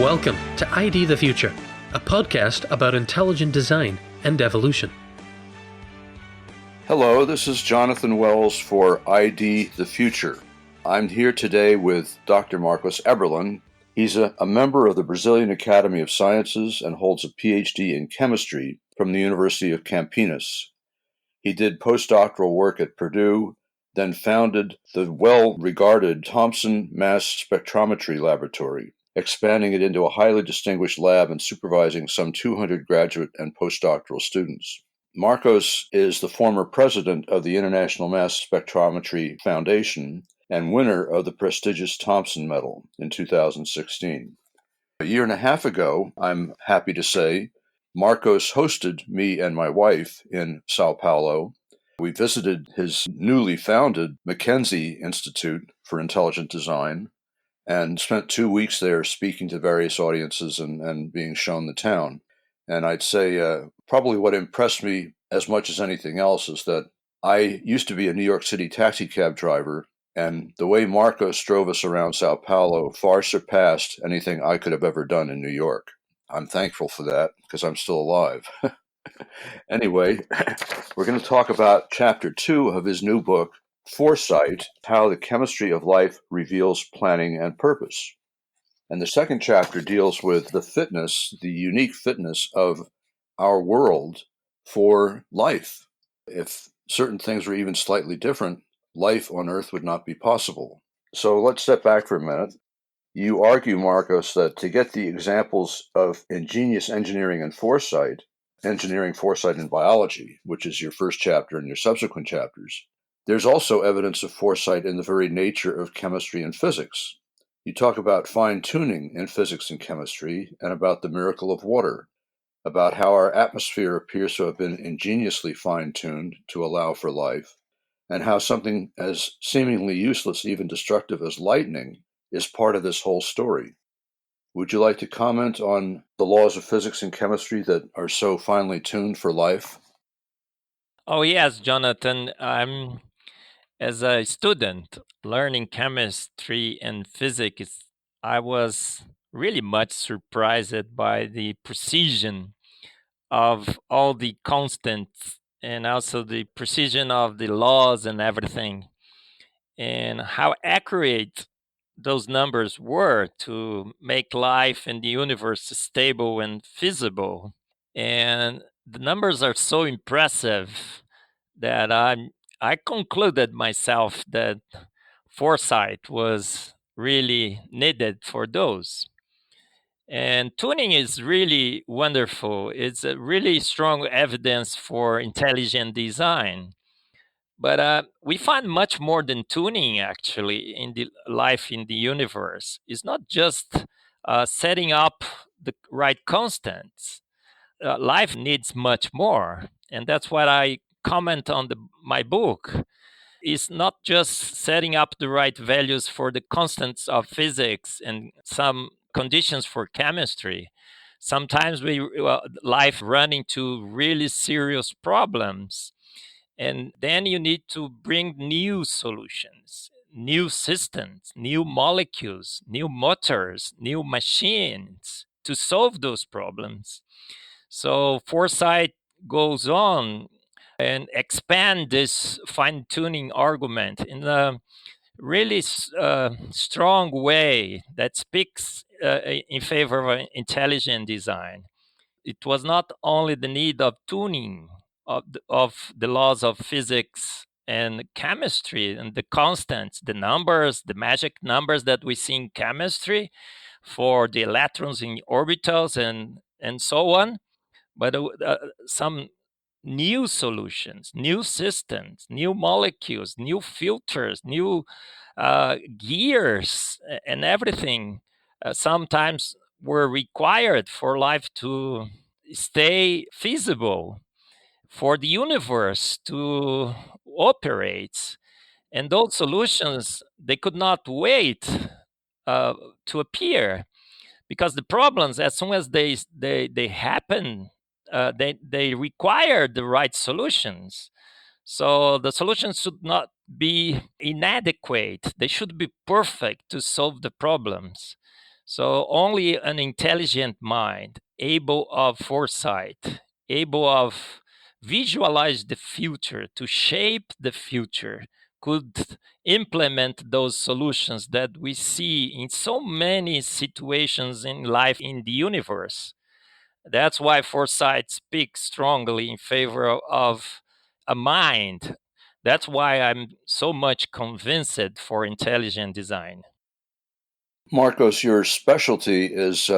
Welcome to ID the Future, a podcast about intelligent design and evolution. Hello, this is Jonathan Wells for ID the Future. I'm here today with Dr. Marcos Eberlin. He's a member of the Brazilian Academy of Sciences and holds a PhD in chemistry from the University of Campinas. He did postdoctoral work at Purdue, then founded the well-regarded Thomson Mass Spectrometry Laboratory, expanding it into a highly distinguished lab and supervising some 200 graduate and postdoctoral students. Marcos is the former president of the International Mass Spectrometry Foundation and winner of the prestigious Thomson Medal in 2016. A year and a half ago, I'm happy to say, Marcos hosted me and my wife in Sao Paulo. We visited his newly founded Mackenzie Institute for Intelligent Design and spent 2 weeks there speaking to various audiences and being shown the town. And I'd say probably what impressed me as much as anything else is that I used to be a New York City taxi cab driver, and the way Marcos drove us around Sao Paulo far surpassed anything I could have ever done in New York. I'm thankful for that because I'm still alive. Anyway, we're going to talk about Chapter 2 of his new book, Foresight, How the Chemistry of Life Reveals Planning and Purpose. And the second chapter deals with the unique fitness of our world for life. If certain things were even slightly different, life on Earth would not be possible. So let's step back for a minute. You argue, Marcos, that to get the examples of ingenious engineering and foresight, engineering, foresight, and biology, which is your first chapter and your subsequent chapters, there's also evidence of foresight in the very nature of chemistry and physics. You talk about fine-tuning in physics and chemistry and about the miracle of water, about how our atmosphere appears to have been ingeniously fine-tuned to allow for life, and how something as seemingly useless, even destructive as lightning, is part of this whole story. Would you like to comment on the laws of physics and chemistry that are so finely tuned for life? Oh, yes, Jonathan. As a student learning chemistry and physics, I was really much surprised by the precision of all the constants and also the precision of the laws and everything, and how accurate those numbers were to make life in the universe stable and feasible. And the numbers are so impressive that I concluded myself that foresight was really needed for those. And tuning is really wonderful. It's a really strong evidence for intelligent design. But we find much more than tuning actually in the life in the universe. It's not just setting up the right constants. Life needs much more, and that's what I comment on my book. It's not just setting up the right values for the constants of physics and some conditions for chemistry. Sometimes life run into really serious problems, and then you need to bring new solutions, new systems, new molecules, new motors, new machines to solve those problems. So foresight goes on and expand this fine-tuning argument in a really strong way that speaks in favor of intelligent design. It was not only the need of tuning of the laws of physics and chemistry and the constants, the numbers, the magic numbers that we see in chemistry for the electrons in orbitals and so on, but some new solutions, new systems, new molecules, new filters, new gears, and everything sometimes were required for life to stay feasible, for the universe to operate. And those solutions, they could not wait to appear, because the problems, as soon as they happen, they require the right solutions. So the solutions should not be inadequate; they should be perfect to solve the problems. So only an intelligent mind, able of foresight, able of visualize the future, to shape the future, could implement those solutions that we see in so many situations in life in the universe. That's why foresight speaks strongly in favor of a mind. That's why I'm so much convinced for intelligent design. Marcos, your specialty is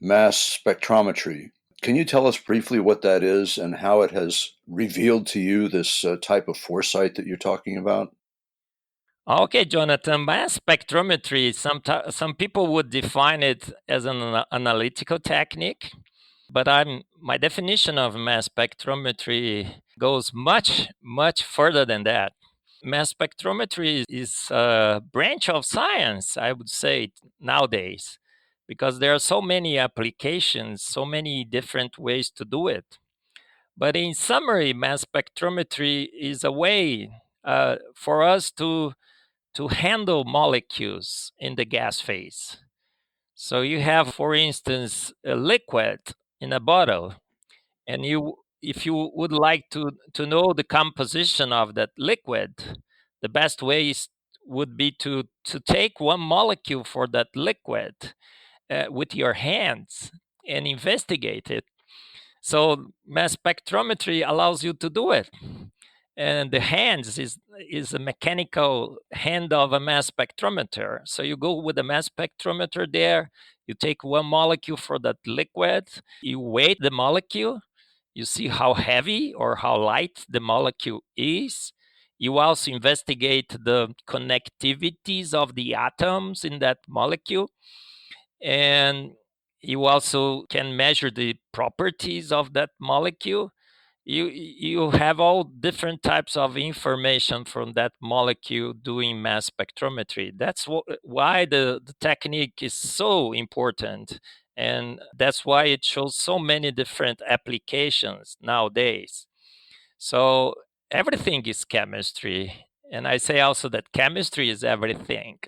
mass spectrometry. Can you tell us briefly what that is and how it has revealed to you this type of foresight that you're talking about? Okay, Jonathan, mass spectrometry, some people would define it as an analytical technique, but my definition of mass spectrometry goes much, much further than that. Mass spectrometry is a branch of science, I would say, nowadays, because there are so many applications, so many different ways to do it. But in summary, mass spectrometry is a way for us to handle molecules in the gas phase. So you have, for instance, a liquid in a bottle, and if you would like to know the composition of that liquid, the best way would be to take one molecule for that liquid with your hands and investigate it. So mass spectrometry allows you to do it. And the hands is a mechanical hand of a mass spectrometer. So you go with a mass spectrometer there, you take one molecule for that liquid, you weigh the molecule, you see how heavy or how light the molecule is. You also investigate the connectivities of the atoms in that molecule. And you also can measure the properties of that molecule. You have all different types of information from that molecule doing mass spectrometry. That's why the technique is so important, and that's why it shows so many different applications nowadays. So everything is chemistry, and I say also that chemistry is everything.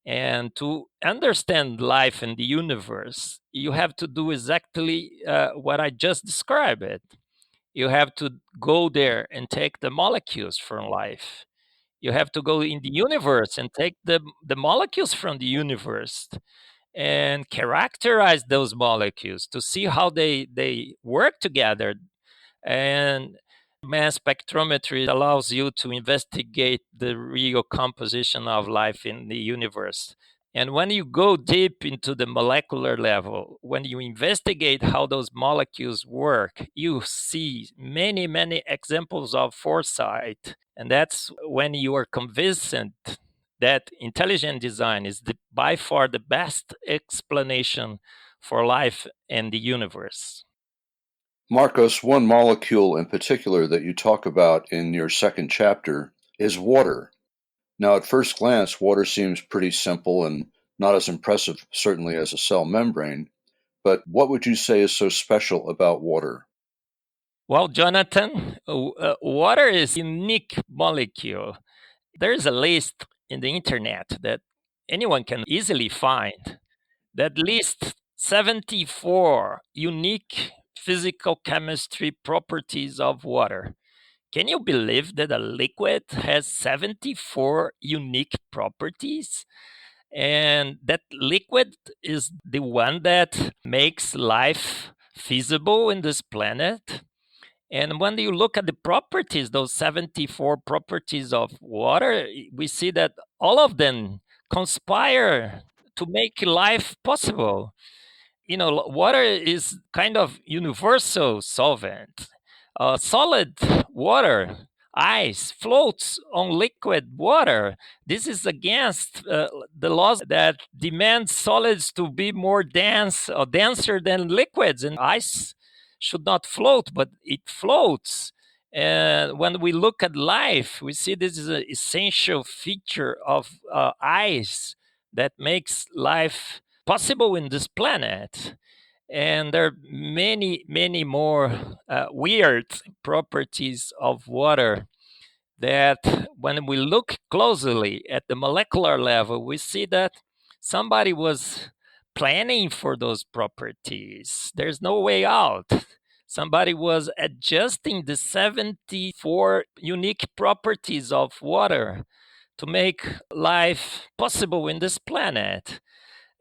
And to understand life and the universe, you have to do exactly what I just described it. You have to go there and take the molecules from life. You have to go in the universe and take the molecules from the universe and characterize those molecules to see how they work together. And mass spectrometry allows you to investigate the real composition of life in the universe. And when you go deep into the molecular level, when you investigate how those molecules work, you see many, many examples of foresight. And that's when you are convinced that intelligent design is by far the best explanation for life and the universe. Marcos, one molecule in particular that you talk about in your second chapter is water. Now, at first glance, water seems pretty simple and not as impressive, certainly, as a cell membrane. But what would you say is so special about water? Well, Jonathan, water is a unique molecule. There is a list in the internet that anyone can easily find that lists 74 unique physical chemistry properties of water. Can you believe that a liquid has 74 unique properties? And that liquid is the one that makes life feasible in this planet. And when you look at the properties, those 74 properties of water, we see that all of them conspire to make life possible. Water is kind of universal solvent. Solid water, ice, floats on liquid water. This is against the laws that demand solids to be more dense or denser than liquids, and ice should not float, but it floats. And when we look at life, we see this is an essential feature of ice that makes life possible in this planet. And there are many, many more weird properties of water that, when we look closely at the molecular level, we see that somebody was planning for those properties. There's no way out. Somebody was adjusting the 74 unique properties of water to make life possible in this planet.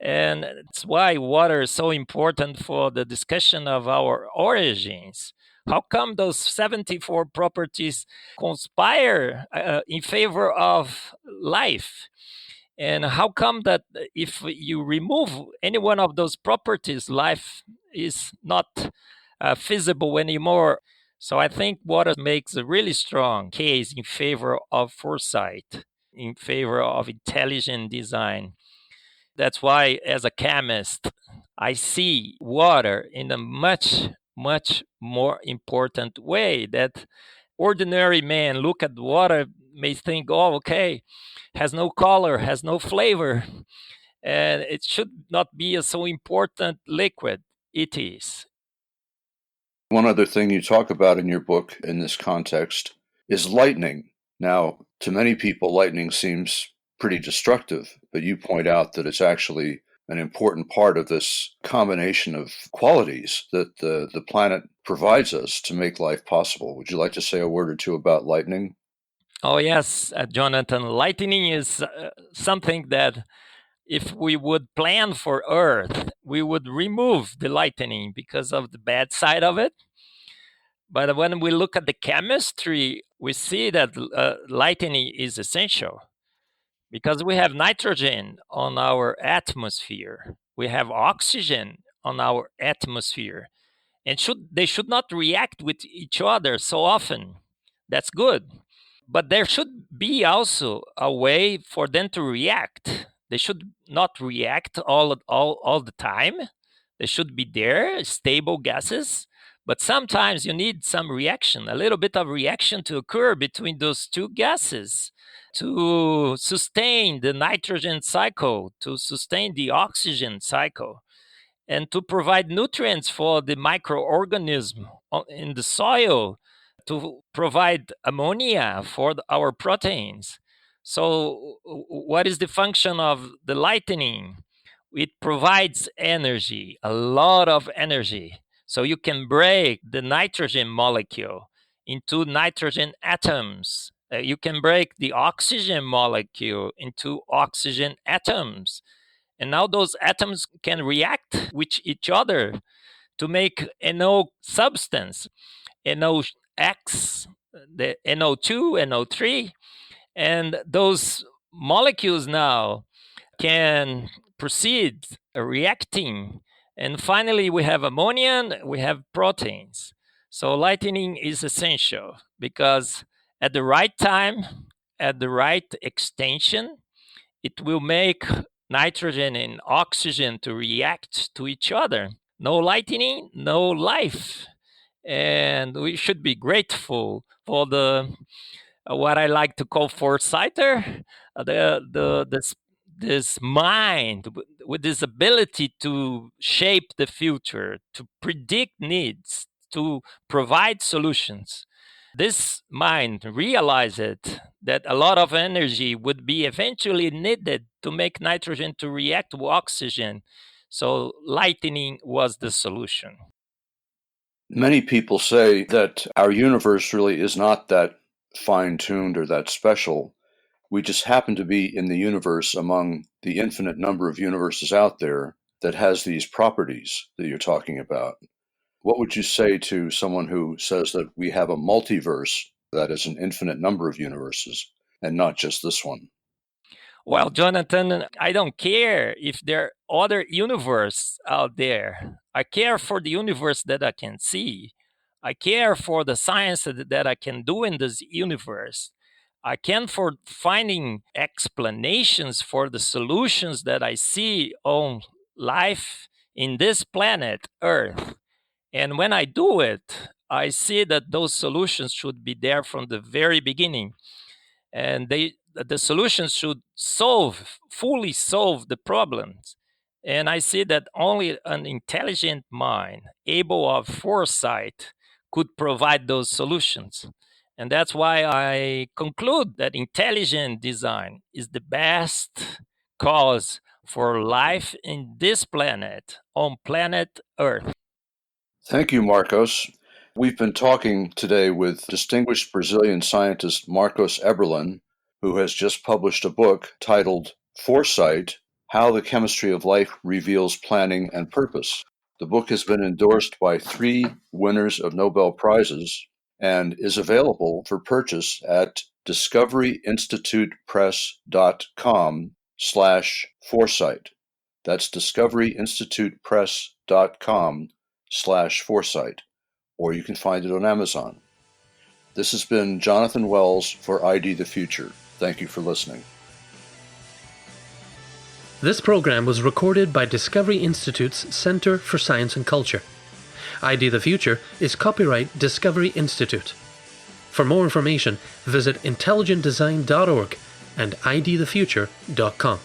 And it's why water is so important for the discussion of our origins. How come those 74 properties conspire in favor of life? And how come that if you remove any one of those properties, life is not feasible anymore? So I think water makes a really strong case in favor of foresight, in favor of intelligent design. That's why, as a chemist, I see water in a much, much more important way. That ordinary man look at water may think, oh, okay, has no color, has no flavor, and it should not be a so important liquid. It is. One other thing you talk about in your book in this context is lightning. Now, to many people, lightning seems pretty destructive, but you point out that it's actually an important part of this combination of qualities that the planet provides us to make life possible. Would you like to say a word or two about lightning? Oh, yes, Jonathan. Lightning is something that if we would plan for Earth, we would remove the lightning because of the bad side of it. But when we look at the chemistry, we see that lightning is essential because we have nitrogen on our atmosphere, we have oxygen on our atmosphere, and they should not react with each other so often. That's good. But there should be also a way for them to react. They should not react all the time. They should be there, stable gases. But sometimes you need some reaction, a little bit of reaction to occur between those two gases to sustain the nitrogen cycle, to sustain the oxygen cycle, and to provide nutrients for the microorganism in the soil, to provide ammonia for our proteins. So, what is the function of the lightning? It provides energy, a lot of energy. So, you can break the nitrogen molecule into nitrogen atoms. You can break the oxygen molecule into oxygen atoms. And now those atoms can react with each other to make NO substance, NOx, the NO2, NO3. And those molecules now can proceed reacting. And finally, we have ammonia, we have proteins. So lightning is essential because at the right time, at the right extension, it will make nitrogen and oxygen to react to each other. No lightning, no life. And we should be grateful for the what I like to call foresighter, this mind with this ability to shape the future, to predict needs, to provide solutions. This mind realized that a lot of energy would be eventually needed to make nitrogen to react to oxygen. So lightning was the solution. Many people say that our universe really is not that fine-tuned or that special. We just happen to be in the universe among the infinite number of universes out there that has these properties that you're talking about. What would you say to someone who says that we have a multiverse that is an infinite number of universes and not just this one? Well, Jonathan, I don't care if there are other universes out there. I care for the universe that I can see. I care for the science that I can do in this universe. I can for finding explanations for the solutions that I see on life in this planet, Earth. And when I do it, I see that those solutions should be there from the very beginning. And the solutions should fully solve the problems. And I see that only an intelligent mind, able of foresight, could provide those solutions. And that's why I conclude that intelligent design is the best cause for life in this planet, on planet Earth. Thank you, Marcos. We've been talking today with distinguished Brazilian scientist Marcos Eberlin, who has just published a book titled Foresight: How the Chemistry of Life Reveals Planning and Purpose. The book has been endorsed by 3 winners of Nobel Prizes and is available for purchase at discoveryinstitutepress.com/foresight. That's discoveryinstitutepress.com/foresight, or you can find it on Amazon. This has been Jonathan Wells for ID the Future. Thank you for listening. This program was recorded by Discovery Institute's Center for Science and Culture. ID the Future is copyright Discovery Institute. For more information, visit intelligentdesign.org and idthefuture.com.